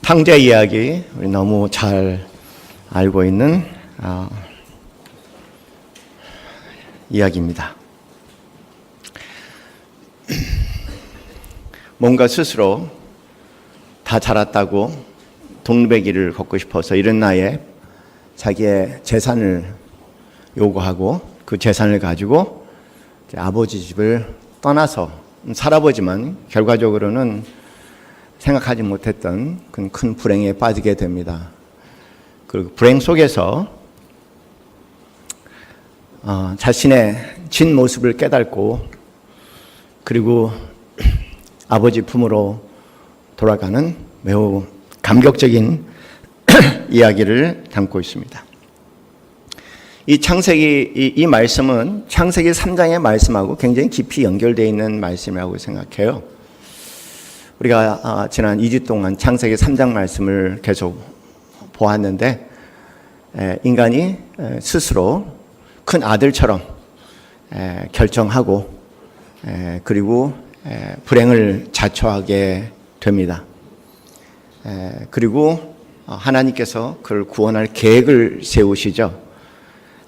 탕자 이야기 우리 너무 잘 알고 있는 이야기입니다. 뭔가 스스로 다 자랐다고 동백이를 걷고 싶어서 이른 나이에 자기의 재산을 요구하고 그 재산을 가지고 아버지 집을 떠나서 살아보지만 결과적으로는 생각하지 못했던 큰 불행에 빠지게 됩니다. 그리고 불행 속에서 자신의 진 모습을 깨닫고 그리고 아버지 품으로 돌아가는 매우 감격적인 이야기를 담고 있습니다. 이 말씀은 창세기 3장의 말씀하고 굉장히 깊이 연결되어 있는 말씀이라고 생각해요. 우리가 지난 2주 동안 창세기 3장 말씀을 계속 보았는데 인간이 스스로 큰 아들처럼 결정하고 그리고 불행을 자초하게 됩니다. 그리고 하나님께서 그를 구원할 계획을 세우시죠.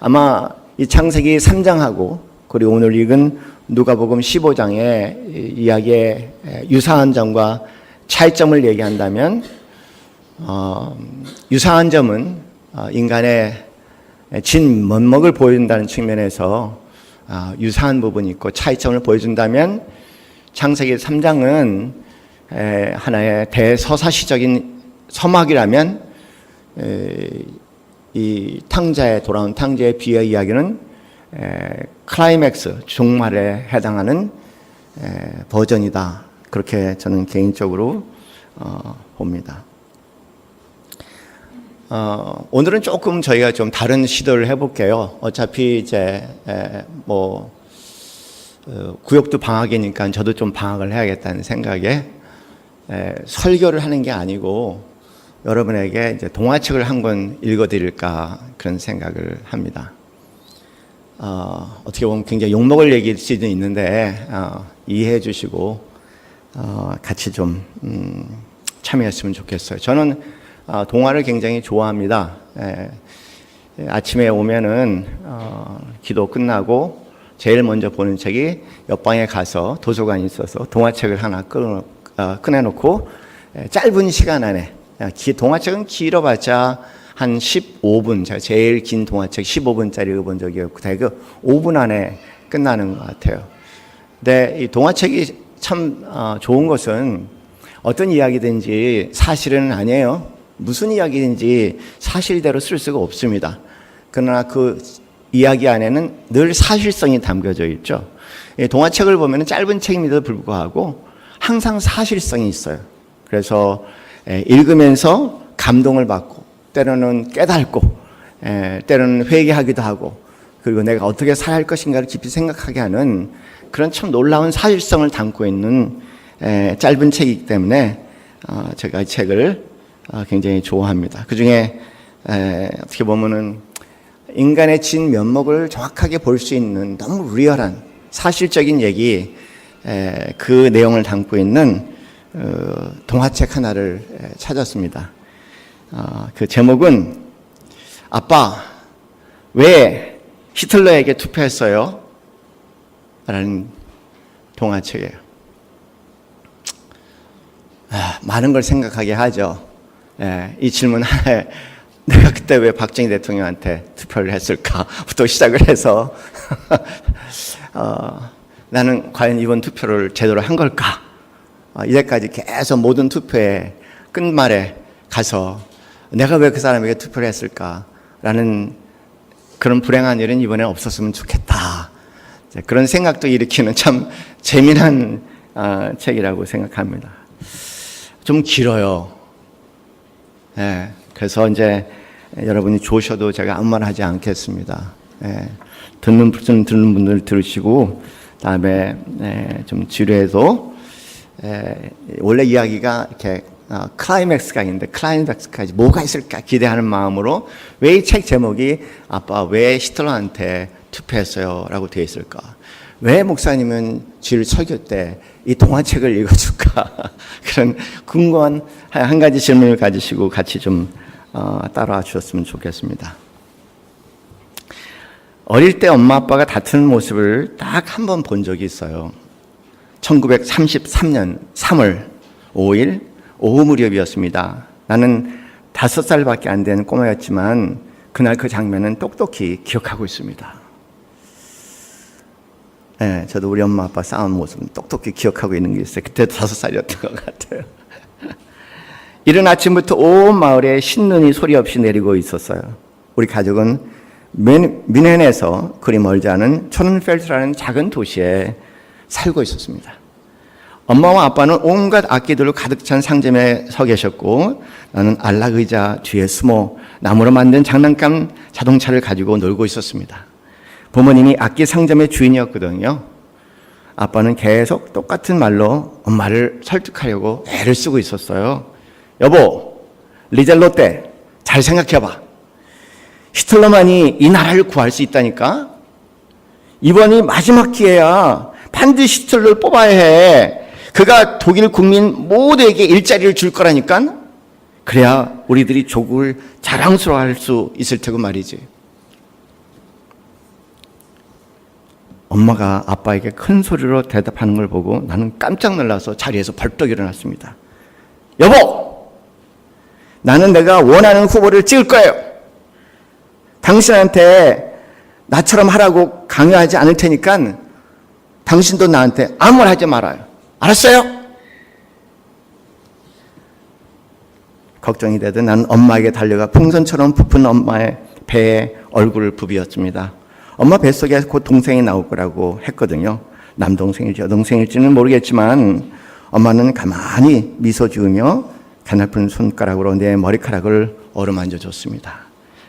아마 이 창세기 3장하고 그리고 오늘 읽은 누가복음 15장의 이야기의 유사한 점과 차이점을 얘기한다면 유사한 점은 인간의 진 면목을 보여준다는 측면에서 유사한 부분이 있고 차이점을 보여준다면 창세기 3장은 하나의 대서사시적인 서막이라면 이 돌아온 탕자의 비유의 이야기는 클라이맥스, 종말에 해당하는 버전이다. 그렇게 저는 개인적으로 봅니다. 오늘은 조금 저희가 좀 다른 시도를 해볼게요. 어차피 이제 구역도 방학이니까 저도 좀 방학을 해야겠다는 생각에 설교를 하는 게 아니고 여러분에게 이제 동화책을 한 권 읽어드릴까 그런 생각을 합니다. 어떻게 보면 굉장히 욕먹을 얘기일 수도 있는데 이해해 주시고 같이 좀 참여했으면 좋겠어요. 저는 동화를 굉장히 좋아합니다. 아침에 오면은 기도 끝나고 제일 먼저 보는 책이 옆방에 가서 도서관이 있어서 동화책을 하나 꺼내놓고 짧은 시간 안에 동화책은 길어봤자 한 15분, 제가 제일 긴 동화책 15분짜리 읽어본 적이 없고 대개 5분 안에 끝나는 것 같아요. 근데 이 동화책이 참 좋은 것은 어떤 이야기든지 사실은 아니에요. 무슨 이야기든지 사실대로 쓸 수가 없습니다. 그러나 그 이야기 안에는 늘 사실성이 담겨져 있죠. 동화책을 보면 짧은 책임에도 불구하고 항상 사실성이 있어요. 그래서 읽으면서 감동을 받고 때로는 깨닫고 때로는 회개하기도 하고 그리고 내가 어떻게 살아야 할 것인가를 깊이 생각하게 하는 그런 참 놀라운 사실성을 담고 있는 짧은 책이기 때문에 제가 이 책을 굉장히 좋아합니다. 그중에 어떻게 보면은 인간의 진 면목을 정확하게 볼 수 있는 너무 리얼한 사실적인 얘기 그 내용을 담고 있는 동화책 하나를 찾았습니다. 그 제목은 아빠 왜 히틀러에게 투표했어요? 라는 동화책이에요. 많은 걸 생각하게 하죠. 이 질문 하나에 내가 그때 왜 박정희 대통령한테 투표를 했을까부터 시작을 해서 나는 과연 이번 투표를 제대로 한 걸까? 이제까지 계속 모든 투표의 끝말에 가서 내가 왜 그 사람에게 투표를 했을까라는 그런 불행한 일은 이번에 없었으면 좋겠다. 그런 생각도 일으키는 참 재미난 책이라고 생각합니다. 좀 길어요. 그래서 이제 여러분이 좋으셔도 제가 아무 말 하지 않겠습니다. 듣는 분들 들으시고 다음에 좀 지루해도 원래 이야기가 이렇게 클라이맥스가 있는데 클라이맥스까지 뭐가 있을까 기대하는 마음으로 왜 이 책 제목이 아빠 왜 히틀러한테 투표했어요? 라고 되어 있을까? 왜 목사님은 주일 설교 때 이 동화책을 읽어줄까? 그런 궁금한 한 가지 질문을 가지시고 같이 좀 따라와 주셨으면 좋겠습니다. 어릴 때 엄마 아빠가 다투는 모습을 딱 한 번 본 적이 있어요. 1933년 3월 5일 오후 무렵이었습니다. 나는 5살밖에 안 된 꼬마였지만 그날 그 장면은 똑똑히 기억하고 있습니다. 네, 저도 우리 엄마 아빠 싸운 모습은 똑똑히 기억하고 있는 게 있어요. 그때도 5살이었던 것 같아요. 이른 아침부터 온 마을에 신눈이 소리 없이 내리고 있었어요. 우리 가족은 뮌헨에서 그리 멀지 않은 촌펠트라는 작은 도시에 살고 있었습니다. 엄마와 아빠는 온갖 악기들로 가득 찬 상점에 서 계셨고 나는 안락 의자 뒤에 숨어 나무로 만든 장난감 자동차를 가지고 놀고 있었습니다. 부모님이 악기 상점의 주인이었거든요. 아빠는 계속 똑같은 말로 엄마를 설득하려고 애를 쓰고 있었어요. 여보, 리젤로 때 잘 생각해봐. 히틀러만이 이 나라를 구할 수 있다니까? 이번이 마지막 기회야. 반드시 히틀러를 뽑아야 해. 그가 독일 국민 모두에게 일자리를 줄 거라니까? 그래야 우리들이 조국을 자랑스러워할 수 있을 테고 말이지. 엄마가 아빠에게 큰 소리로 대답하는 걸 보고 나는 깜짝 놀라서 자리에서 벌떡 일어났습니다. 여보! 나는 내가 원하는 후보를 찍을 거예요. 당신한테 나처럼 하라고 강요하지 않을 테니까 당신도 나한테 아무 말 하지 말아요. 알았어요? 걱정이 되던 나는 엄마에게 달려가 풍선처럼 부푼 엄마의 배에 얼굴을 부비었습니다. 엄마 뱃속에 곧 동생이 나올 거라고 했거든요. 남동생일지 여동생일지는 모르겠지만 엄마는 가만히 미소 지으며 가냘픈 손가락으로 내 머리카락을 어루만져 줬습니다.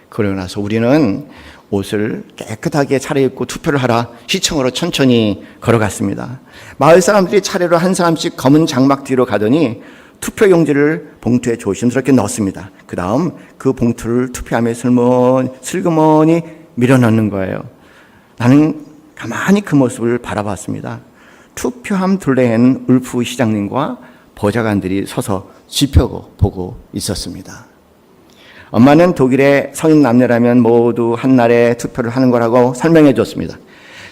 그러고 나서 우리는 옷을 깨끗하게 차려입고 투표를 하러 시청으로 천천히 걸어갔습니다. 마을 사람들이 차례로 한 사람씩 검은 장막 뒤로 가더니 투표용지를 봉투에 조심스럽게 넣었습니다. 그 다음 그 봉투를 투표함에 슬그머니 밀어넣는 거예요. 나는 가만히 그 모습을 바라봤습니다. 투표함 둘레에는 울프 시장님과 보좌관들이 서서 지켜보고 있었습니다. 엄마는 독일의 성인 남녀라면 모두 한날에 투표를 하는 거라고 설명해 줬습니다.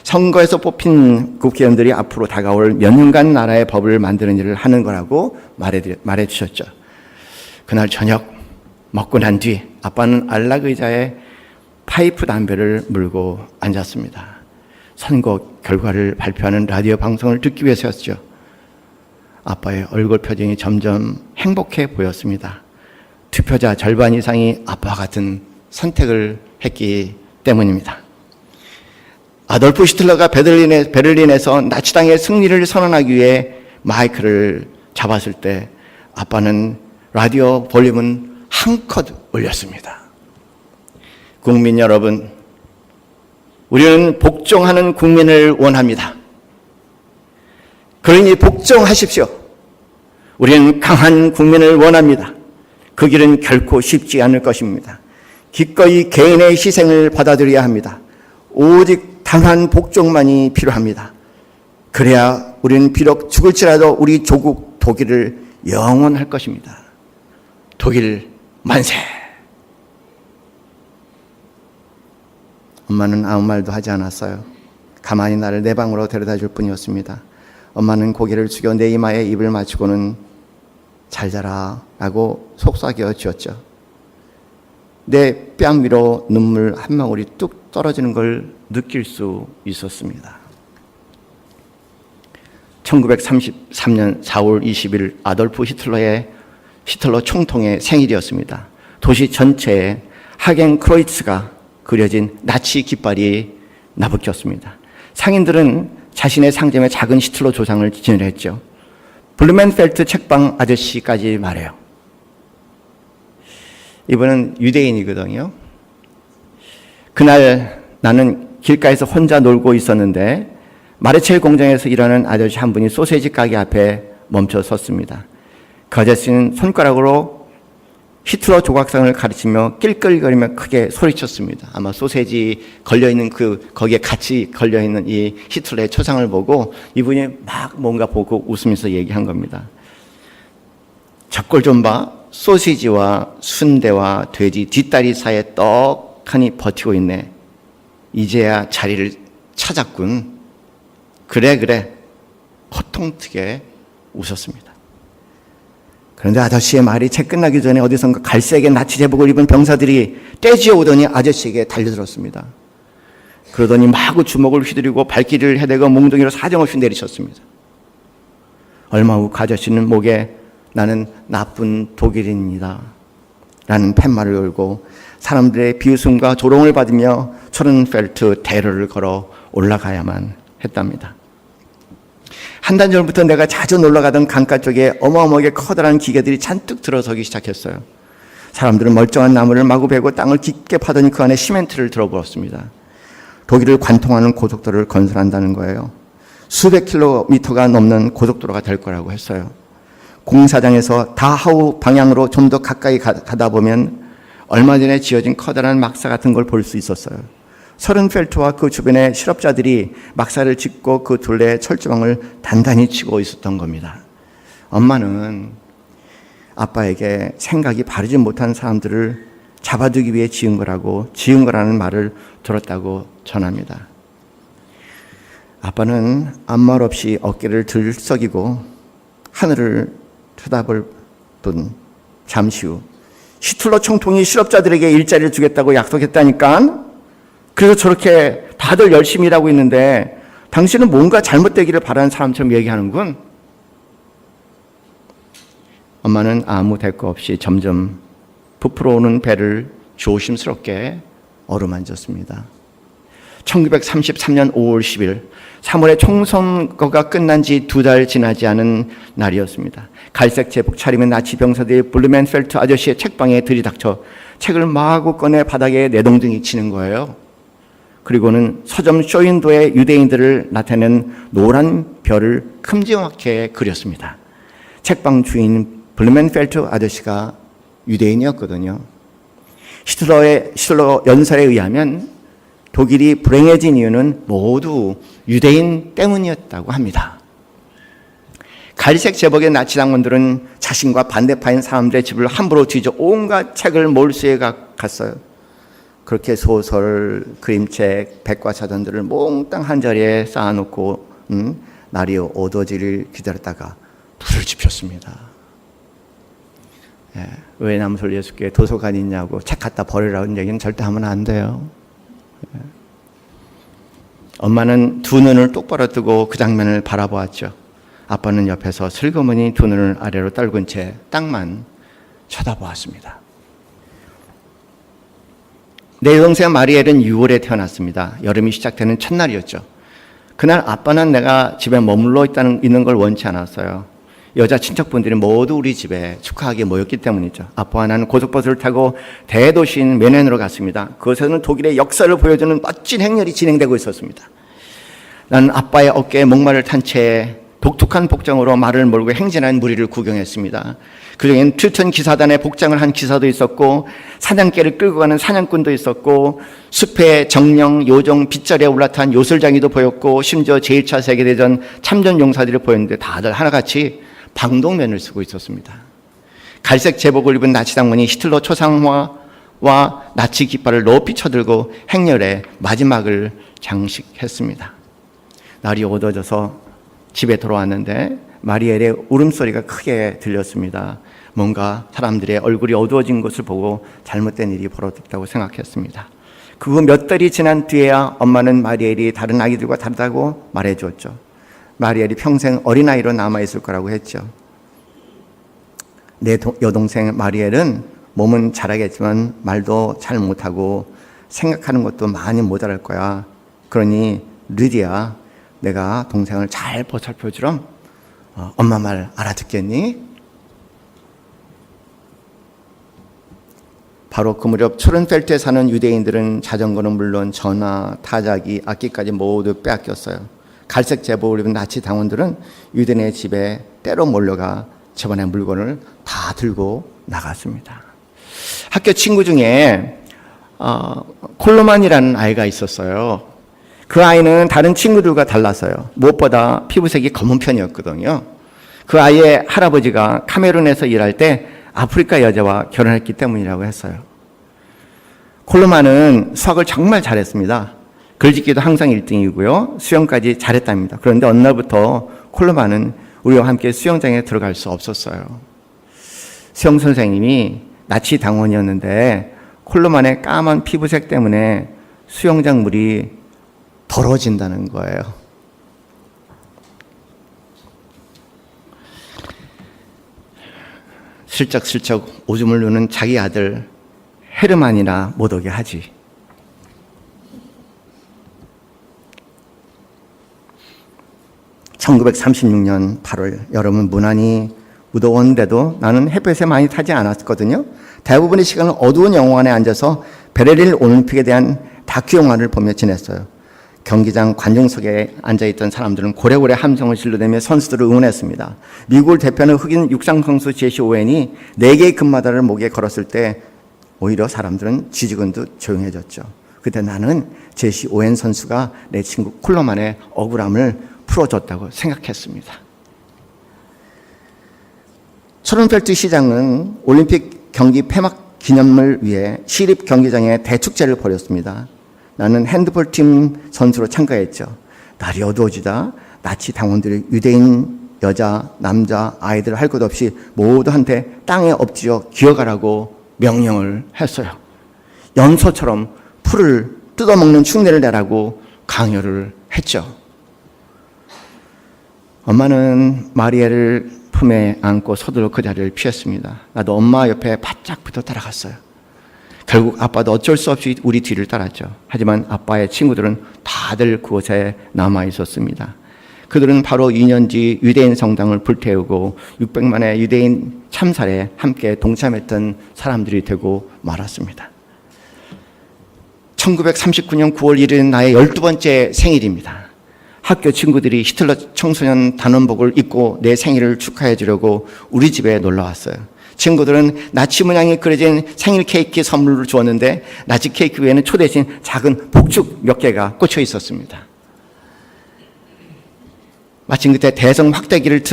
선거에서 뽑힌 국회의원들이 앞으로 다가올 몇 년간 나라의 법을 만드는 일을 하는 거라고 말해 주셨죠. 그날 저녁 먹고 난 뒤 아빠는 안락 의자에 파이프 담배를 물고 앉았습니다. 선거 결과를 발표하는 라디오 방송을 듣기 위해서였죠. 아빠의 얼굴 표정이 점점 행복해 보였습니다. 투표자 절반 이상이 아빠와 같은 선택을 했기 때문입니다. 아돌프 히틀러가 베를린에서 나치당의 승리를 선언하기 위해 마이크를 잡았을 때 아빠는 라디오 볼륨은 한껏 올렸습니다. 국민 여러분, 우리는 복종하는 국민을 원합니다. 그러니 복종하십시오. 우리는 강한 국민을 원합니다. 그 길은 결코 쉽지 않을 것입니다. 기꺼이 개인의 희생을 받아들여야 합니다. 오직 단한 복종만이 필요합니다. 그래야 우리는 비록 죽을지라도 우리 조국 독일을 영원할 것입니다. 독일 만세! 엄마는 아무 말도 하지 않았어요. 가만히 나를 내 방으로 데려다 줄 뿐이었습니다. 엄마는 고개를 숙여 내 이마에 입을 맞추고는 잘 자라 라고 속삭여 주었죠. 내 뺨 위로 눈물 한 방울이 뚝 떨어지는 걸 느낄 수 있었습니다. 1933년 4월 20일 아돌프 히틀러 총통의 생일이었습니다. 도시 전체에 하겐 크로이츠가 그려진 나치 깃발이 나부꼈습니다. 상인들은 자신의 상점에 작은 히틀러 조상을 진열했죠. 블루멘펠트 책방 아저씨까지 말해요. 이분은 유대인이거든요. 그날 나는 길가에서 혼자 놀고 있었는데 마르첼 공장에서 일하는 아저씨 한 분이 소세지 가게 앞에 멈춰 섰습니다. 그 아저씨는 손가락으로 히틀러 조각상을 가르치며 낄낄거리며 크게 소리쳤습니다. 아마 소세지 걸려있는 거기에 같이 걸려있는 이 히틀러의 초상을 보고 이분이 막 뭔가 보고 웃으면서 얘기한 겁니다. 저꼴 좀 봐. 소시지와 순대와 돼지 뒷다리 사이에 떡하니 버티고 있네. 이제야 자리를 찾았군. 그래. 호통트게 웃었습니다. 그런데 아저씨의 말이 채 끝나기 전에 어디선가 갈색의 나치 제복을 입은 병사들이 떼지어 오더니 아저씨에게 달려들었습니다. 그러더니 마구 주먹을 휘두르고 발길을 해대고 몽둥이로 사정없이 내리쳤습니다. 얼마 후 아저씨는 목에 나는 나쁜 독일인이다 라는 팻말을 걸고 사람들의 비웃음과 조롱을 받으며 초른펠트 대로를 걸어 올라가야만 했답니다. 한 달 전부터 내가 자주 놀러가던 강가 쪽에 어마어마하게 커다란 기계들이 잔뜩 들어서기 시작했어요. 사람들은 멀쩡한 나무를 마구 베고 땅을 깊게 파더니 그 안에 시멘트를 들어부었습니다. 독일을 관통하는 고속도로를 건설한다는 거예요. 수백 킬로미터가 넘는 고속도로가 될 거라고 했어요. 공사장에서 다하우 방향으로 좀 더 가까이 가다 보면 얼마 전에 지어진 커다란 막사 같은 걸 볼 수 있었어요. 서른펠트와 그 주변의 실업자들이 막사를 짓고 그 둘레에 철조망을 단단히 치고 있었던 겁니다. 엄마는 아빠에게 생각이 바르지 못한 사람들을 잡아두기 위해 지은 거라는 말을 들었다고 전합니다. 아빠는 아무 말 없이 어깨를 들썩이고 하늘을 쳐다보던 잠시 후 히틀러 총통이 실업자들에게 일자리를 주겠다고 약속했다니까. 그래서 저렇게 다들 열심히 일하고 있는데 당신은 뭔가 잘못되기를 바라는 사람처럼 얘기하는군. 엄마는 아무 대꾸 없이 점점 부풀어 오는 배를 조심스럽게 어루만졌습니다. 1933년 5월 10일 3월에 총선거가 끝난 지 2달 지나지 않은 날이었습니다. 갈색 제복 차림의 나치 병사들이 블루멘펠트 아저씨의 책방에 들이닥쳐 책을 마구 꺼내 바닥에 내동댕이 치는 거예요. 그리고는 서점 쇼윈도에 유대인들을 나타내는 노란 별을 큼지막하게 그렸습니다. 책방 주인 블루멘펠트 아저씨가 유대인이었거든요. 히틀러 연설에 의하면 독일이 불행해진 이유는 모두 유대인 때문이었다고 합니다. 갈색 제복의 나치 당원들은 자신과 반대파인 사람들의 집을 함부로 뒤져 온갖 책을 몰수해 갔어요. 그렇게 소설, 그림책, 백과사전들을 몽땅 한 자리에 쌓아놓고 날이 어두워지기를 기다렸다가 불을 지폈습니다. 왜 남솔 예수께 도서관 있냐고 책 갖다 버리라는 얘기는 절대 하면 안 돼요. 엄마는 두 눈을 똑바로 뜨고 그 장면을 바라보았죠. 아빠는 옆에서 슬그머니 두 눈을 아래로 떨군 채 땅만 쳐다보았습니다. 내 여동생 마리엘은 6월에 태어났습니다. 여름이 시작되는 첫날이었죠. 그날 아빠는 내가 집에 머물러 있는 걸 원치 않았어요. 여자 친척분들이 모두 우리 집에 축하하게 모였기 때문이죠. 아빠와 나는 고속버스를 타고 대도시인 뮌헨으로 갔습니다. 그것에는 독일의 역사를 보여주는 멋진 행렬이 진행되고 있었습니다. 나는 아빠의 어깨에 목마를 탄 채 독특한 복장으로 말을 몰고 행진한 무리를 구경했습니다. 그중엔 틸튼 기사단의 복장을 한 기사도 있었고 사냥개를 끌고 가는 사냥꾼도 있었고 숲의 정령, 요정, 빗자리에 올라탄 요술장이도 보였고 심지어 제1차 세계대전 참전 용사들이 보였는데 다들 하나같이 방독면을 쓰고 있었습니다. 갈색 제복을 입은 나치 당원이 히틀러 초상화와 나치 깃발을 높이 쳐들고 행렬의 마지막을 장식했습니다. 날이 어두워져서 집에 돌아왔는데 마리엘의 울음소리가 크게 들렸습니다. 뭔가 사람들의 얼굴이 어두워진 것을 보고 잘못된 일이 벌어졌다고 생각했습니다. 그 후 몇 달이 지난 뒤에야 엄마는 마리엘이 다른 아기들과 다르다고 말해주었죠. 마리엘이 평생 어린아이로 남아있을 거라고 했죠. 내 여동생 마리엘은 몸은 잘하겠지만 말도 잘 못하고 생각하는 것도 많이 모자랄 거야. 그러니 르디야, 내가 동생을 잘 보살펴주렴. 엄마 말 알아듣겠니? 바로 그 무렵 초른펠트에 사는 유대인들은 자전거는 물론 전화, 타자기, 악기까지 모두 빼앗겼어요. 갈색 제복을 입은 나치 당원들은 유대인의 집에 때로 몰려가 집안의 물건을 다 들고 나갔습니다. 학교 친구 중에 콜로만이라는 아이가 있었어요. 그 아이는 다른 친구들과 달라서요. 무엇보다 피부색이 검은 편이었거든요. 그 아이의 할아버지가 카메룬에서 일할 때 아프리카 여자와 결혼했기 때문이라고 했어요. 콜로만은 수학을 정말 잘했습니다. 글짓기도 항상 1등이고요. 수영까지 잘했답니다. 그런데 어느 날부터 콜로만은 우리와 함께 수영장에 들어갈 수 없었어요. 수영 선생님이 나치 당원이었는데 콜로만의 까만 피부색 때문에 수영장 물이 더러워진다는 거예요. 슬쩍슬쩍 오줌을 누는 자기 아들 헤르만이나 못 오게 하지. (1936년 8월) 여름은 무난히 무더웠는데도 나는 햇볕에 많이 타지 않았거든요. 대부분의 시간을 어두운 영화관에 앉아서 베를린 올림픽에 대한 다큐 영화를 보며 지냈어요. 경기장 관중석에 앉아있던 사람들은 고래고래 함성을 질러대며 선수들을 응원했습니다. 미국을 대표하는 흑인 육상 선수 제시 오웬이 4개의 금메달을 목에 걸었을 때 오히려 사람들은 지지근도 조용해졌죠. 그때 나는 제시 오웬 선수가 내 친구 콜로만의 억울함을 풀어줬다고 생각했습니다. 초른펠트 시장은 올림픽 경기 폐막 기념을 위해 시립 경기장에 대축제를 벌였습니다. 나는 핸드볼팀 선수로 참가했죠. 날이 어두워지자 나치 당원들이 유대인 여자, 남자, 아이들 할 것 없이 모두한테 땅에 엎드려 기어가라고 명령을 했어요. 염소처럼 풀을 뜯어먹는 흉내를 내라고 강요를 했죠. 엄마는 마리아를 품에 안고 서둘러 그 자리를 피했습니다. 나도 엄마 옆에 바짝 붙어 따라갔어요. 결국 아빠도 어쩔 수 없이 우리 뒤를 따랐죠. 하지만 아빠의 친구들은 다들 그곳에 남아 있었습니다. 그들은 바로 2년 뒤 유대인 성당을 불태우고 600만의 유대인 참살에 함께 동참했던 사람들이 되고 말았습니다. 1939년 9월 1일은 나의 12번째 생일입니다. 학교 친구들이 히틀러 청소년 단원복을 입고 내 생일을 축하해 주려고 우리 집에 놀러 왔어요. 친구들은 나치 문양이 그려진 생일 케이크 선물로 주었는데 나치 케이크 외에는 초 대신 작은 복죽 몇 개가 꽂혀 있었습니다. 마침 그때 대성 확성기를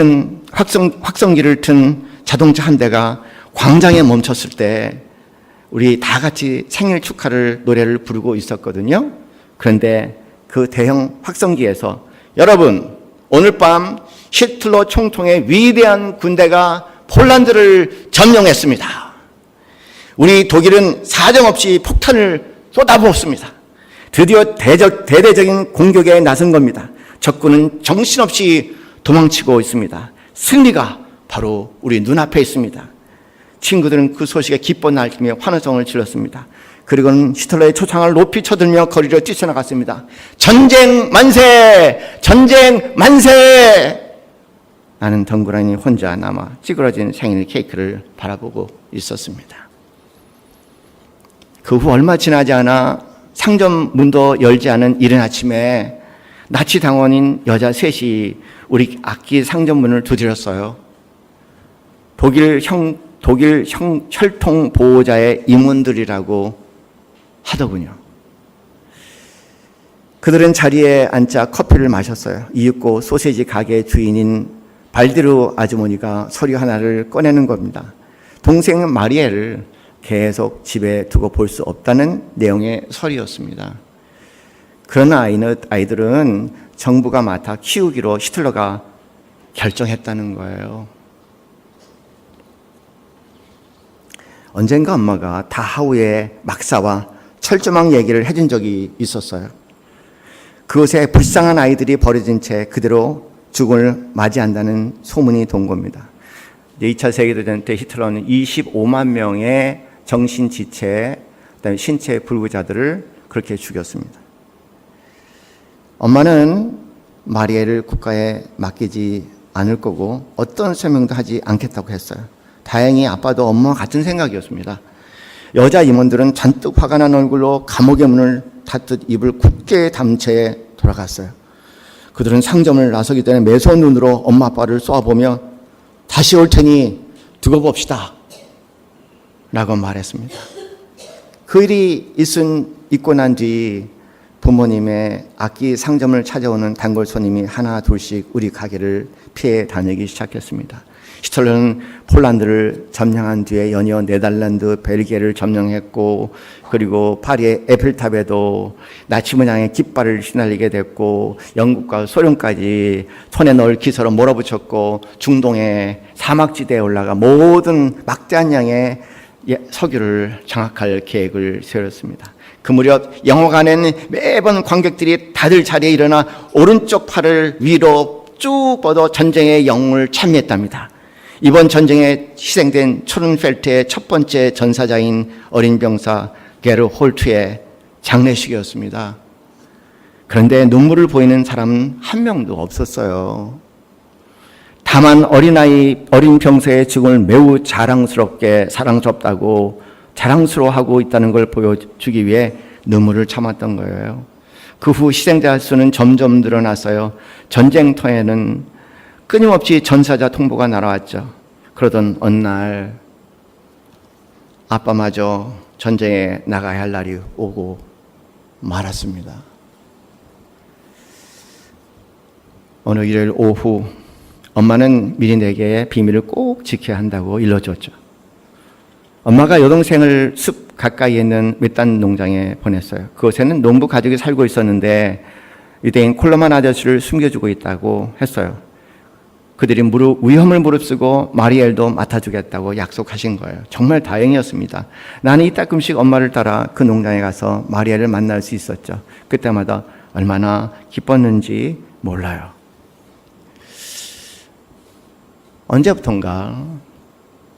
튼 자동차 한 대가 광장에 멈췄을 때 우리 다 같이 생일 축하를 노래를 부르고 있었거든요. 그런데 그 대형 확성기에서 여러분 오늘 밤 히틀러 총통의 위대한 군대가 폴란드를 점령했습니다. 우리 독일은 사정없이 폭탄을 쏟아부었습니다. 드디어 대대적인 공격에 나선 겁니다. 적군은 정신없이 도망치고 있습니다. 승리가 바로 우리 눈앞에 있습니다. 친구들은 그 소식에 기뻐 날리며 환호성을 질렀습니다. 그리고는 히틀러의 초창을 높이 쳐들며 거리로 뛰쳐나갔습니다. 전쟁 만세! 전쟁 만세! 나는 덩그러니 혼자 남아 찌그러진 생일 케이크를 바라보고 있었습니다. 그 후 얼마 지나지 않아 상점 문도 열지 않은 이른 아침에 나치 당원인 여자 셋이 우리 악기 상점 문을 두드렸어요. 독일 혈통 보호자의 임원들이라고 하더군요. 그들은 자리에 앉자 커피를 마셨어요. 이윽고 소세지 가게 주인인 발디르 아주머니가 서류 하나를 꺼내는 겁니다. 동생 마리에를 계속 집에 두고 볼 수 없다는 내용의 서류였습니다. 그런 아이들은 정부가 맡아 키우기로 히틀러가 결정했다는 거예요. 언젠가 엄마가 다하우의 막사와 철조망 얘기를 해준 적이 있었어요. 그곳에 불쌍한 아이들이 버려진 채 그대로 죽음을 맞이한다는 소문이 돈 겁니다. 2차 세계대전 때 히틀러는 25만 명의 정신지체, 그다음에 신체 불구자들을 그렇게 죽였습니다. 엄마는 마리아를 국가에 맡기지 않을 거고 어떤 설명도 하지 않겠다고 했어요. 다행히 아빠도 엄마와 같은 생각이었습니다. 여자 임원들은 잔뜩 화가 난 얼굴로 감옥의 문을 닫듯 입을 굳게 담은 채 돌아갔어요. 그들은 상점을 나서기 전에 매서운 눈으로 엄마 아빠를 쏘아보며 다시 올 테니 두고 봅시다 라고 말했습니다. 그 일이 있고 난 뒤 부모님의 악기 상점을 찾아오는 단골 손님이 하나 둘씩 우리 가게를 피해 다니기 시작했습니다. 히틀러는 폴란드를 점령한 뒤에 연이어 네덜란드, 벨기에를 점령했고, 그리고 파리의 에펠탑에도 나치 문양의 깃발을 휘날리게 됐고, 영국과 소련까지 손에 넣을 기서로 몰아붙였고, 중동의 사막지대에 올라가 모든 막대한 양의 석유를 장악할 계획을 세웠습니다. 그 무렵 영화관에는 매번 관객들이 다들 자리에 일어나 오른쪽 팔을 위로 쭉 뻗어 전쟁의 영웅을 찬미했답니다. 이번 전쟁에 희생된 초른펠트의 첫 번째 전사자인 어린 병사 게르홀트의 장례식이었습니다. 그런데 눈물을 보이는 사람은 한 명도 없었어요. 다만 어린 병사의 죽음을 매우 자랑스럽게 사랑스럽다고 자랑스러워하고 있다는 걸 보여주기 위해 눈물을 참았던 거예요. 그 후 희생자 수는 점점 늘어났어요. 전쟁터에는 끊임없이 전사자 통보가 날아왔죠. 그러던 어느 날 아빠마저 전쟁에 나가야 할 날이 오고 말았습니다. 어느 일요일 오후 엄마는 미리 내게 비밀을 꼭 지켜야 한다고 일러줬죠. 엄마가 여동생을 숲 가까이에 있는 외딴 농장에 보냈어요. 그곳에는 농부 가족이 살고 있었는데 유대인 콜로만 아저씨를 숨겨주고 있다고 했어요. 그들이 위험을 무릅쓰고 마리엘도 맡아주겠다고 약속하신 거예요. 정말 다행이었습니다. 나는 이따금씩 엄마를 따라 그 농장에 가서 마리엘을 만날 수 있었죠. 그때마다 얼마나 기뻤는지 몰라요. 언제부턴가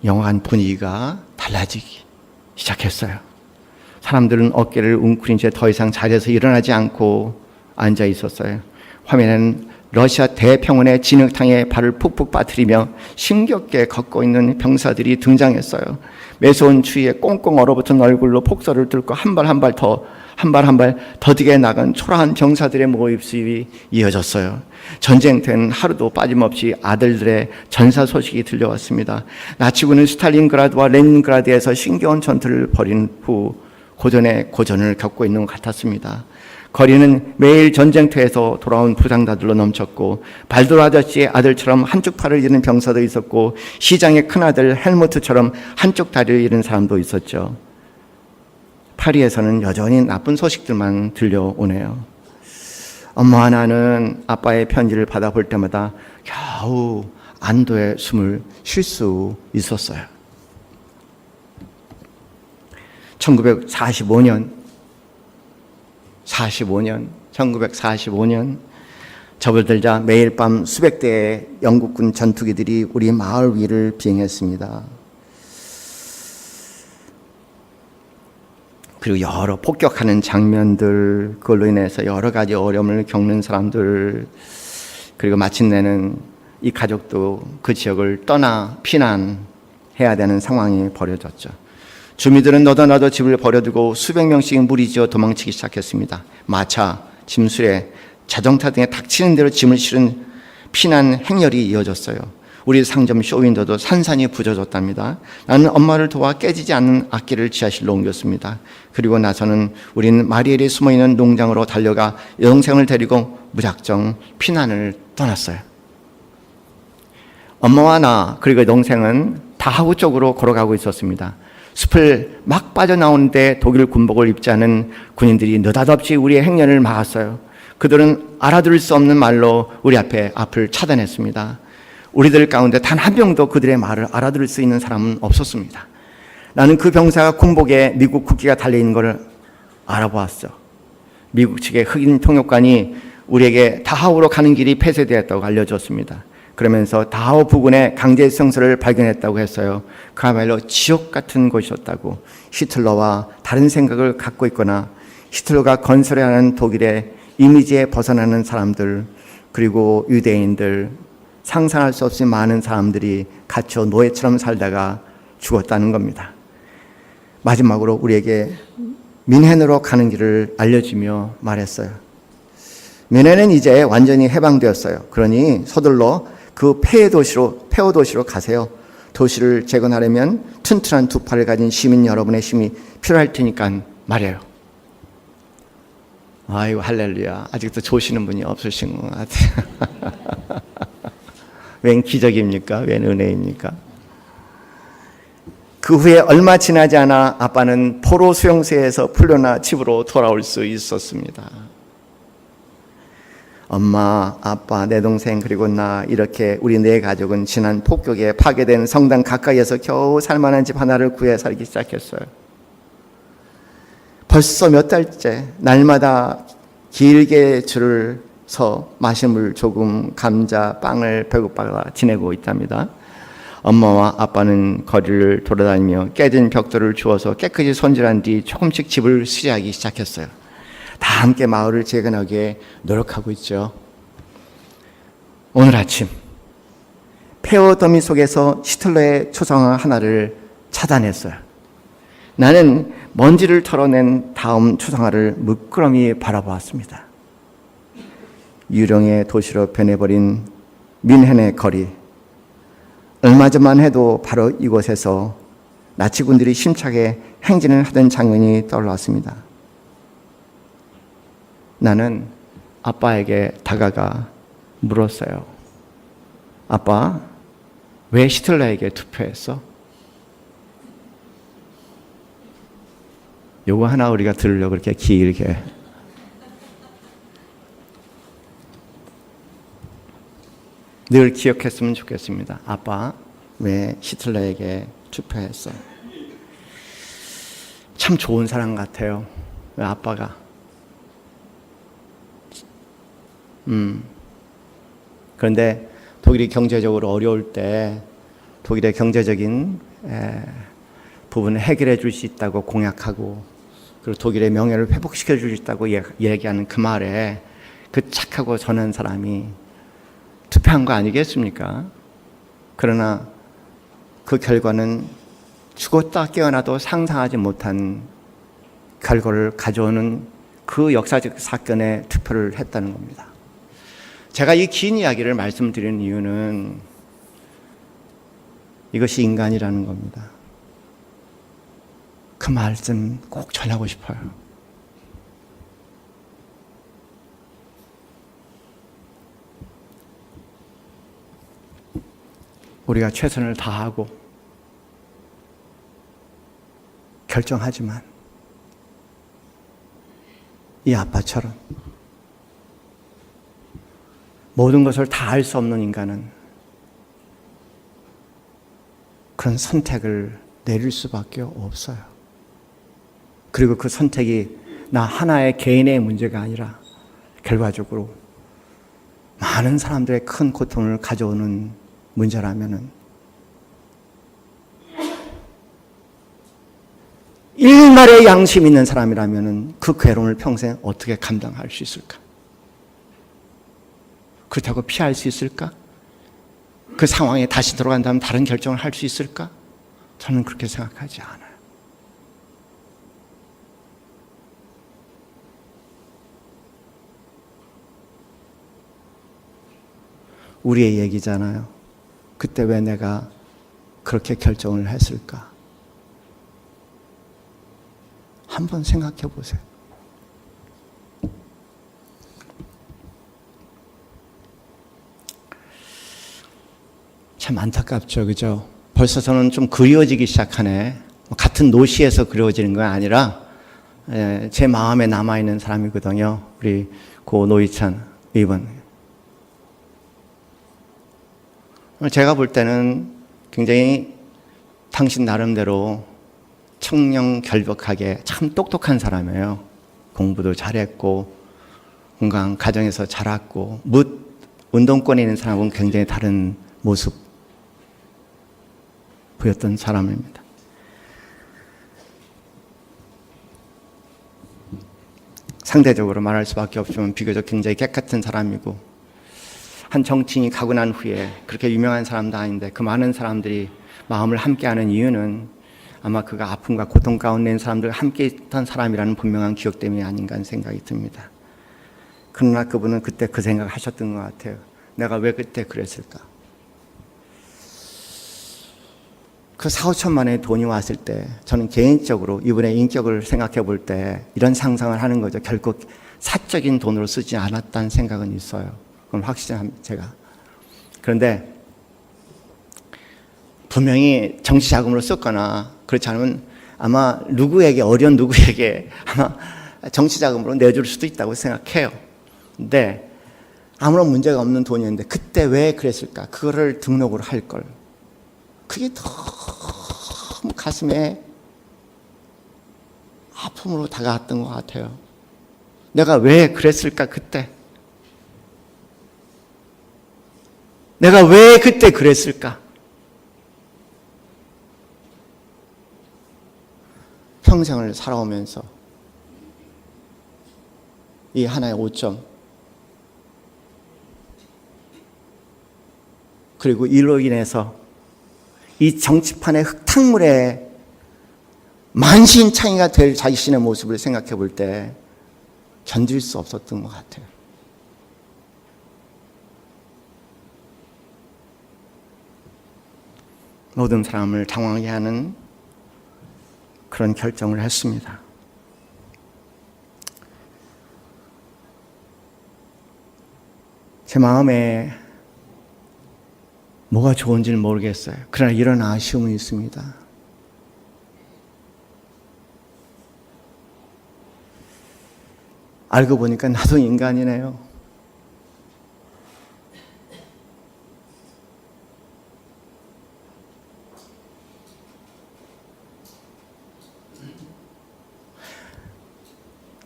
영화관 분위기가 달라지기 시작했어요. 사람들은 어깨를 웅크린 채 더 이상 자리에서 일어나지 않고 앉아 있었어요. 화면에는 러시아 대평원의 진흙탕에 발을 푹푹 빠뜨리며 힘겹게 걷고 있는 병사들이 등장했어요. 매서운 추위에 꽁꽁 얼어붙은 얼굴로 폭설을 뚫고 한 발 한 발 더디게 나간 초라한 병사들의 모습이 이어졌어요. 전쟁터에는 하루도 빠짐없이 아들들의 전사 소식이 들려왔습니다. 나치군은 스탈린그라드와 레닌그라드에서 신겨운 전투를 벌인 후 고전을 겪고 있는 것 같았습니다. 거리는 매일 전쟁터에서 돌아온 부상자들로 넘쳤고, 발도르 아저씨의 아들처럼 한쪽 팔을 잃은 병사도 있었고, 시장의 큰아들 헬무트처럼 한쪽 다리를 잃은 사람도 있었죠. 파리에서는 여전히 나쁜 소식들만 들려오네요. 엄마와 나는 아빠의 편지를 받아볼 때마다 겨우 안도의 숨을 쉴 수 있었어요. 1945년 접어들자 매일 밤 수백 대의 영국군 전투기들이 우리 마을 위를 비행했습니다. 그리고 여러 폭격하는 장면들, 그걸로 인해서 여러 가지 어려움을 겪는 사람들, 그리고 마침내는 이 가족도 그 지역을 떠나 피난해야 되는 상황이 벌어졌죠. 주민들은 너도 나도 집을 버려두고 수백 명씩 무리지어 도망치기 시작했습니다. 마차, 짐수레, 자동차 등에 닥치는 대로 짐을 실은 피난 행렬이 이어졌어요. 우리 상점 쇼윈도도 산산이 부서졌답니다. 나는 엄마를 도와 깨지지 않는 악기를 지하실로 옮겼습니다. 그리고 나서는 우리는 마리엘이 숨어있는 농장으로 달려가 여동생을 데리고 무작정 피난을 떠났어요. 엄마와 나 그리고 여동생은 다하구 쪽으로 걸어가고 있었습니다. 숲을 막 빠져나오는데 독일 군복을 입지 않은 군인들이 느닷없이 우리의 행렬을 막았어요. 그들은 알아들을 수 없는 말로 우리 앞을 차단했습니다. 우리들 가운데 단 한 명도 그들의 말을 알아들을 수 있는 사람은 없었습니다. 나는 그 병사가 군복에 미국 국기가 달려있는 것을 알아보았죠. 미국 측의 흑인 통역관이 우리에게 다하우로 가는 길이 폐쇄되었다고 알려줬습니다. 그러면서 다하우 부근에 강제 성소를 발견했다고 했어요. 그야말로 지옥 같은 곳이었다고. 히틀러와 다른 생각을 갖고 있거나 히틀러가 건설해야 하는 독일의 이미지에 벗어나는 사람들, 그리고 유대인들, 상상할 수 없이 많은 사람들이 갇혀 노예처럼 살다가 죽었다는 겁니다. 마지막으로 우리에게 뮌헨으로 가는 길을 알려주며 말했어요. 뮌헨은 이제 완전히 해방되었어요. 그러니 서둘러 그 폐허 도시로 가세요. 도시를 재건하려면 튼튼한 두 팔을 가진 시민 여러분의 힘이 필요할 테니까 말이에요. 아이고 할렐루야. 아직도 조시는 분이 없으신 것 같아요. 웬 기적입니까? 웬 은혜입니까? 그 후에 얼마 지나지 않아 아빠는 포로 수용소에서 풀려나 집으로 돌아올 수 있었습니다. 엄마, 아빠, 내 동생 그리고 나 이렇게 우리 네 가족은 지난 폭격에 파괴된 성당 가까이에서 겨우 살만한 집 하나를 구해 살기 시작했어요. 벌써 몇 달째 날마다 길게 줄을 서 마실 물 조금, 감자, 빵을 배고파 지내고 있답니다. 엄마와 아빠는 거리를 돌아다니며 깨진 벽돌을 주워서 깨끗이 손질한 뒤 조금씩 집을 수리하기 시작했어요. 다 함께 마을을 재건하기 위해 노력하고 있죠. 오늘 아침 폐허 더미 속에서 히틀러의 초상화 하나를 찾아냈어요. 나는 먼지를 털어낸 다음 초상화를 물끄러미 바라보았습니다. 유령의 도시로 변해버린 뮌헨의 거리. 얼마 전만 해도 바로 이곳에서 나치군들이 힘차게 행진을 하던 장면이 떠올랐습니다. 나는 아빠에게 다가가 물었어요. 아빠, 왜 히틀러에게 투표했어? 요거 하나 우리가 들으려고 그렇게 길게. 늘 기억했으면 좋겠습니다. 아빠, 왜 히틀러에게 투표했어? 참 좋은 사람 같아요. 왜 아빠가? 그런데 독일이 경제적으로 어려울 때 독일의 경제적인 부분을 해결해 줄 수 있다고 공약하고, 그리고 독일의 명예를 회복시켜 줄 수 있다고 얘기하는 그 말에 그 착하고 선한 사람이 투표한 거 아니겠습니까? 그러나 그 결과는 죽었다 깨어나도 상상하지 못한 결과를 가져오는 그 역사적 사건에 투표를 했다는 겁니다. 제가 이 긴 이야기를 말씀드리는 이유는 이것이 인간이라는 겁니다. 그 말씀 꼭 전하고 싶어요. 우리가 최선을 다하고 결정하지만 이 아빠처럼 모든 것을 다 알 수 없는 인간은 그런 선택을 내릴 수밖에 없어요. 그리고 그 선택이 나 하나의 개인의 문제가 아니라 결과적으로 많은 사람들의 큰 고통을 가져오는 문제라면은 일말의 양심 있는 사람이라면은 그 괴로움을 평생 어떻게 감당할 수 있을까? 그렇다고 피할 수 있을까? 그 상황에 다시 들어간다면 다른 결정을 할 수 있을까? 저는 그렇게 생각하지 않아요. 우리의 얘기잖아요. 그때 왜 내가 그렇게 결정을 했을까? 한번 생각해 보세요. 참 안타깝죠, 그죠? 벌써 저는 좀 그리워지기 시작하네. 같은 도시에서 그리워지는 건 아니라 제 마음에 남아있는 사람이거든요. 우리 고 노희찬 의원. 제가 볼 때는 굉장히 당신 나름대로 청렴결벽하게 참 똑똑한 사람이에요. 공부도 잘했고 건강 가정에서 자랐고 운동권에 있는 사람은 굉장히 다른 모습 보였던 사람입니다. 상대적으로 말할 수밖에 없지만 비교적 굉장히 깨끗한 사람이고, 한 정치인이 가고 난 후에 그렇게 유명한 사람도 아닌데 그 많은 사람들이 마음을 함께하는 이유는 아마 그가 아픔과 고통 가운데 있는 사람들과 함께 있던 사람이라는 분명한 기억 때문이 아닌가 하는 생각이 듭니다. 그러나 그분은 그때 그 생각을 하셨던 것 같아요. 내가 왜 그때 그랬을까? 그 4, 5천만의 돈이 왔을 때 저는 개인적으로 이분의 인격을 생각해 볼 때 이런 상상을 하는 거죠. 결코 사적인 돈으로 쓰지 않았다는 생각은 있어요. 그건 확실합니다, 제가. 그런데 분명히 정치 자금으로 썼거나 그렇지 않으면 아마 누구에게, 어려운 누구에게 아마 정치 자금으로 내줄 수도 있다고 생각해요. 근데 아무런 문제가 없는 돈이었는데 그때 왜 그랬을까? 그거를 등록을 할 걸. 그게 너무 가슴에 아픔으로 다가왔던 것 같아요. 내가 왜 그랬을까, 그때? 내가 왜 그때 그랬을까? 평생을 살아오면서 이 하나의 오점, 그리고 이로 인해서 이 정치판의 흙탕물에 만신창이가 될 자신의 모습을 생각해 볼 때 견딜 수 없었던 것 같아요. 모든 사람을 당황하게 하는 그런 결정을 했습니다. 제 마음에 뭐가 좋은지는 모르겠어요. 그러나 이런 아쉬움이 있습니다. 알고 보니까 나도 인간이네요.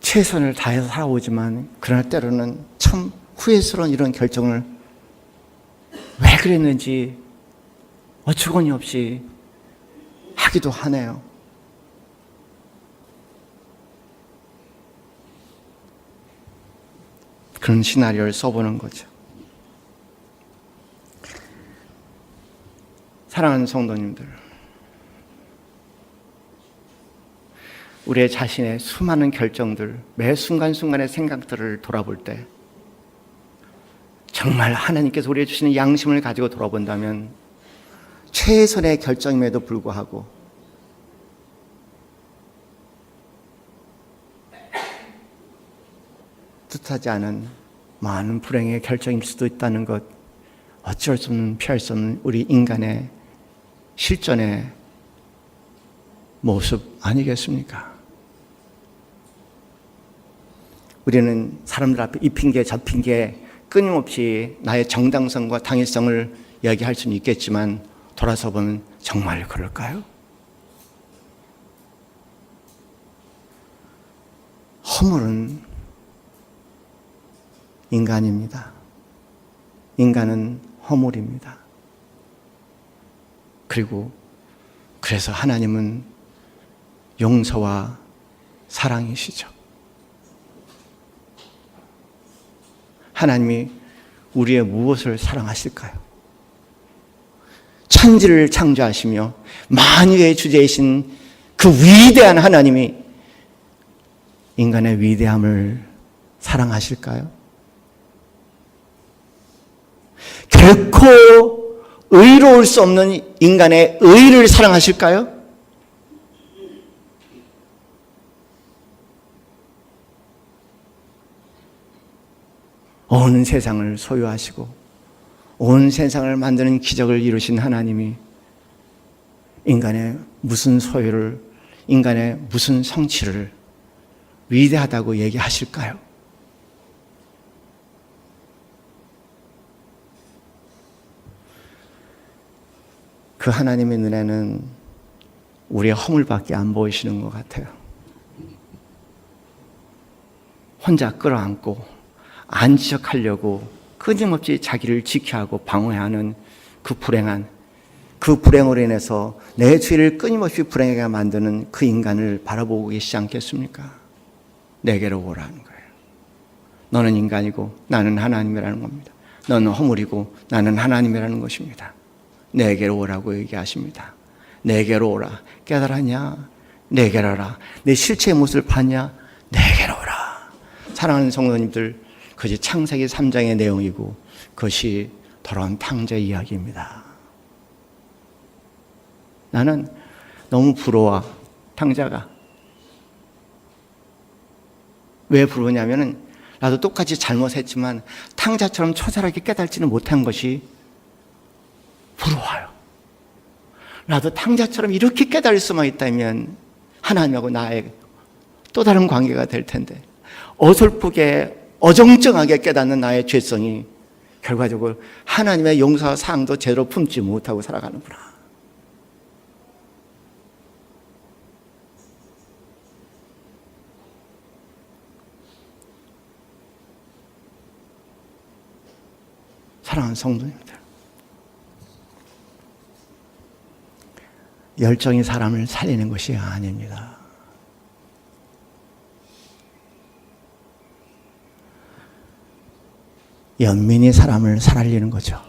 최선을 다해서 살아오지만 그러나 때로는 참 후회스러운 이런 결정을 왜 그랬는지 어처구니 없이 하기도 하네요. 그런 시나리오를 써보는 거죠. 사랑하는 성도님들, 우리의 자신의 수많은 결정들, 매 순간순간의 생각들을 돌아볼 때 정말 하나님께서 우리에게 주시는 양심을 가지고 돌아본다면 최선의 결정임에도 불구하고 뜻하지 않은 많은 불행의 결정일 수도 있다는 것, 어쩔 수 없는, 피할 수 없는 우리 인간의 실존의 모습 아니겠습니까? 우리는 사람들 앞에 이 핑계 저 핑계 끊임없이 나의 정당성과 당위성을 이야기할 수는 있겠지만 돌아서 보면 정말 그럴까요? 허물은 인간입니다. 인간은 허물입니다. 그리고 그래서 하나님은 용서와 사랑이시죠. 하나님이 우리의 무엇을 사랑하실까요? 천지를 창조하시며 만유의 주제이신 그 위대한 하나님이 인간의 위대함을 사랑하실까요? 결코 의로울 수 없는 인간의 의를 사랑하실까요? 온 세상을 소유하시고 온 세상을 만드는 기적을 이루신 하나님이 인간의 무슨 소유를, 인간의 무슨 성취를 위대하다고 얘기하실까요? 그 하나님의 눈에는 우리의 허물밖에 안 보이시는 것 같아요. 혼자 끌어안고 안 지적하려고 끊임없이 자기를 지켜하고 방어하는 그 불행한, 그 불행으로 인해서 내 죄를 끊임없이 불행하게 만드는 그 인간을 바라보고 계시지 않겠습니까? 내게로 오라는 거예요. 너는 인간이고 나는 하나님이라는 겁니다. 너는 허물이고 나는 하나님이라는 것입니다. 내게로 오라고 얘기하십니다. 내게로 오라. 깨달았냐? 내게로 오라. 내 실체의 모습을 봤냐? 내게로 오라. 사랑하는 성도님들, 그것이 창세기 3장의 내용이고 그것이 돌아온 탕자의 이야기입니다. 나는 너무 부러워, 탕자가. 왜 부러우냐면은 나도 똑같이 잘못했지만 탕자처럼 처절하게 깨달지는 못한 것이 부러워요. 나도 탕자처럼 이렇게 깨달을 수만 있다면 하나님하고 나의 또 다른 관계가 될 텐데, 어설프게 어정쩡하게 깨닫는 나의 죄성이 결과적으로 하나님의 용서와 사랑도 제대로 품지 못하고 살아가는구나. 사랑하는 성도님들, 열정이 사람을 살리는 것이 아닙니다. 연민이 사람을 살리는 거죠.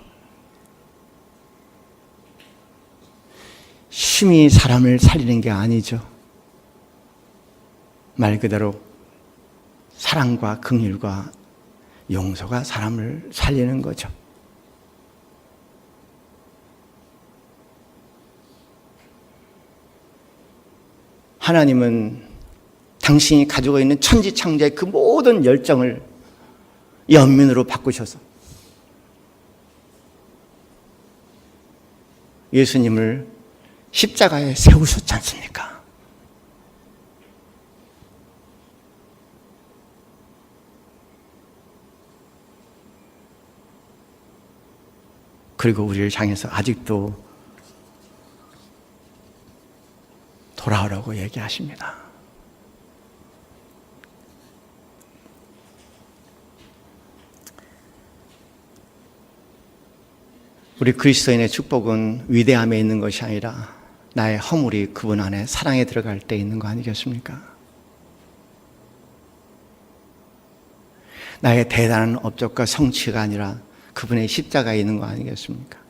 힘이 사람을 살리는 게 아니죠. 말 그대로 사랑과 긍휼과 용서가 사람을 살리는 거죠. 하나님은 당신이 가지고 있는 천지창조의 그 모든 열정을 연민으로 바꾸셔서 예수님을 십자가에 세우셨지 않습니까? 그리고 우리를 향해서 아직도 돌아오라고 얘기하십니다. 우리 그리스도인의 축복은 위대함에 있는 것이 아니라 나의 허물이 그분 안에 사랑에 들어갈 때 있는 거 아니겠습니까? 나의 대단한 업적과 성취가 아니라 그분의 십자가에 있는 거 아니겠습니까?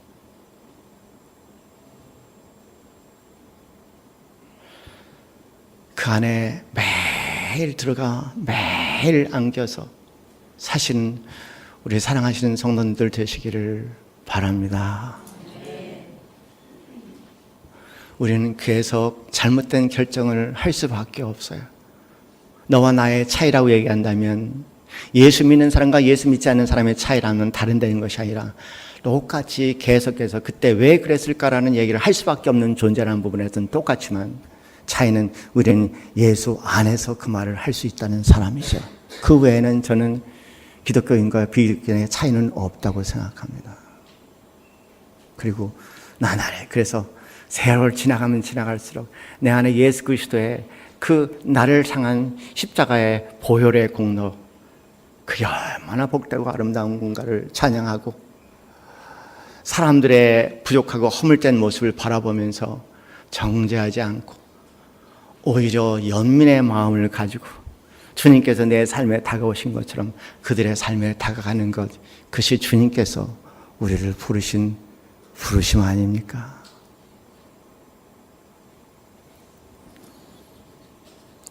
그 안에 매일 들어가 매일 안겨서 사시는 우리 사랑하시는 성도님들 되시기를 바랍니다. 우리는 계속 잘못된 결정을 할 수밖에 없어요. 너와 나의 차이라고 얘기한다면 예수 믿는 사람과 예수 믿지 않는 사람의 차이라면 다른다는 것이 아니라 똑같이 계속해서 그때 왜 그랬을까라는 얘기를 할 수밖에 없는 존재라는 부분에서는 똑같지만 차이는 우리는 예수 안에서 그 말을 할 수 있다는 사람이죠. 그 외에는 저는 기독교인과 비기독교인의 차이는 없다고 생각합니다. 그리고 나날에 그래서 세월 지나가면 지나갈수록 내 안에 예수 그리스도의 그 나를 향한 십자가의 보혈의 공로, 그게 얼마나 복되고 아름다운 건가를 찬양하고 사람들의 부족하고 허물된 모습을 바라보면서 정죄하지 않고 오히려 연민의 마음을 가지고 주님께서 내 삶에 다가오신 것처럼 그들의 삶에 다가가는 것, 그것이 주님께서 우리를 부르신 부르심 아닙니까?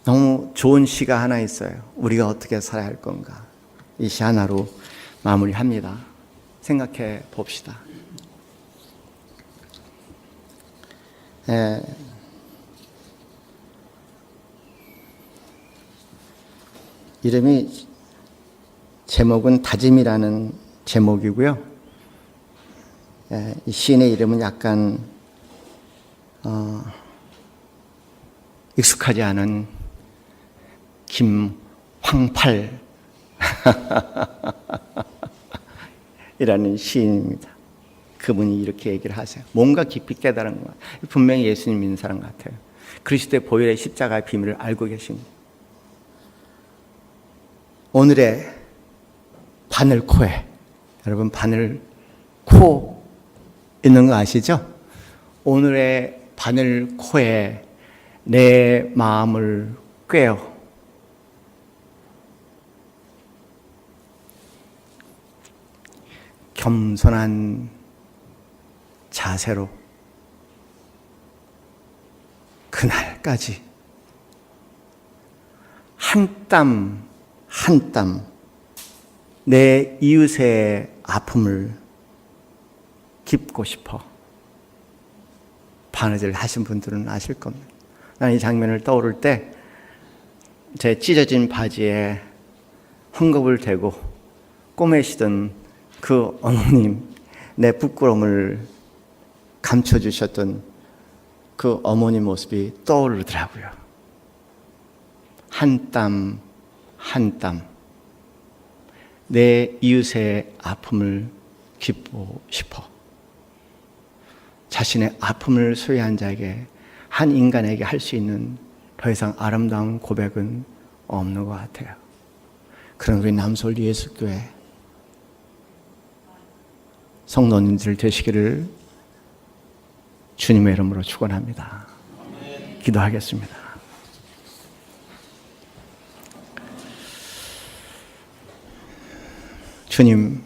너무 좋은 시가 하나 있어요. 우리가 어떻게 살아야 할 건가. 이 시 하나로 마무리합니다. 생각해 봅시다. 이름이 제목은 다짐이라는 제목이고요. 이 시인의 이름은 약간 익숙하지 않은 김황팔 이라는 시인입니다. 그분이 이렇게 얘기를 하세요. 뭔가 깊이 깨달은 것 같아요. 분명히 예수님 믿는 사람 같아요. 그리스도의 보혈의 십자가의 비밀을 알고 계십니다. 오늘의 바늘 코에, 여러분 바늘 코 있는 거 아시죠? 오늘의 바늘 코에 내 마음을 꿰어 겸손한 자세로 그날까지 한 땀 한 땀 내 이웃의 아픔을 깁고 싶어. 바느질 하신 분들은 아실 겁니다. 나는 이 장면을 떠오를 때 제 찢어진 바지에 헝겊을 대고 꼬매시던 그 어머님, 내 부끄러움을 감춰주셨던 그 어머니 모습이 떠오르더라고요. 한 땀 한 땀 내 이웃의 아픔을 기쁘고 싶어. 자신의 아픔을 소유한 자에게, 한 인간에게 할 수 있는 더 이상 아름다운 고백은 없는 것 같아요. 그런 우리 남서울 예수교회 성도님들 되시기를 주님의 이름으로 축원합니다. 기도하겠습니다. 주님,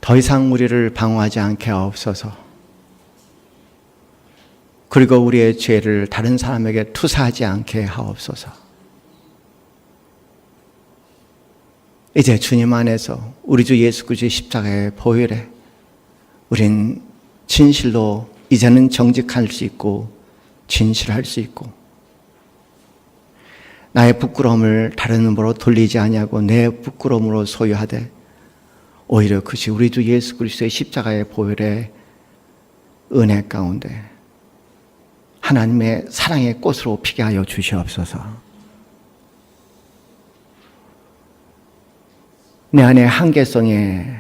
더 이상 우리를 방어하지 않게 하옵소서. 그리고 우리의 죄를 다른 사람에게 투사하지 않게 하옵소서. 이제 주님 안에서 우리 주 예수 그리스도의 십자가의 보혈에 우린 진실로 이제는 정직할 수 있고 진실할 수 있고, 나의 부끄러움을 다른 음으로 돌리지 아니하고 내 부끄러움으로 소유하되 오히려 그것이 우리 주 예수 그리스도의 십자가의 보혈의 은혜 가운데 하나님의 사랑의 꽃으로 피게 하여 주시옵소서. 내 안의 한계성에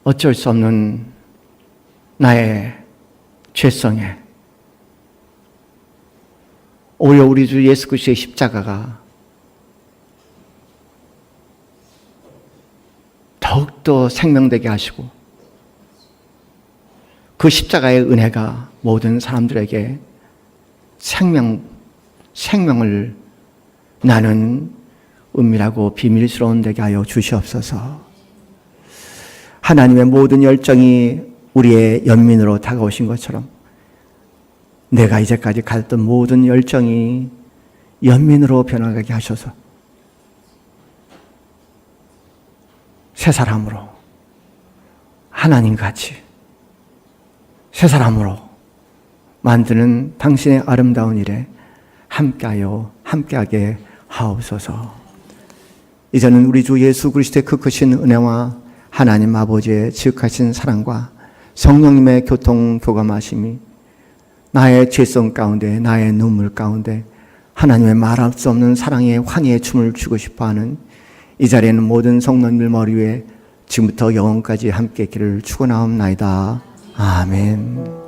어쩔 수 없는 나의 죄성에 오히려 우리 주 예수 그리스도의 십자가가 더욱더 생명되게 하시고 그 십자가의 은혜가 모든 사람들에게 생명을 나는 은밀하고 비밀스러운 되게 하여 주시옵소서. 하나님의 모든 열정이 우리의 연민으로 다가오신 것처럼 내가 이제까지 가졌던 모든 열정이 연민으로 변화하게 하셔서 새 사람으로 하나님같이 새 사람으로 만드는 당신의 아름다운 일에 함께하게 하옵소서. 이제는 우리 주 예수 그리스도의 그 크신 은혜와 하나님 아버지의 지극하신 사랑과 성령님의 교통교감하심이 나의 죄성 가운데, 나의 눈물 가운데 하나님의 말할 수 없는 사랑의 환희의 춤을 추고 싶어하는 이 자리에는 모든 성도님들 머리 위에 지금부터 영원까지 함께 있기를 축원하옵나이다. 아멘.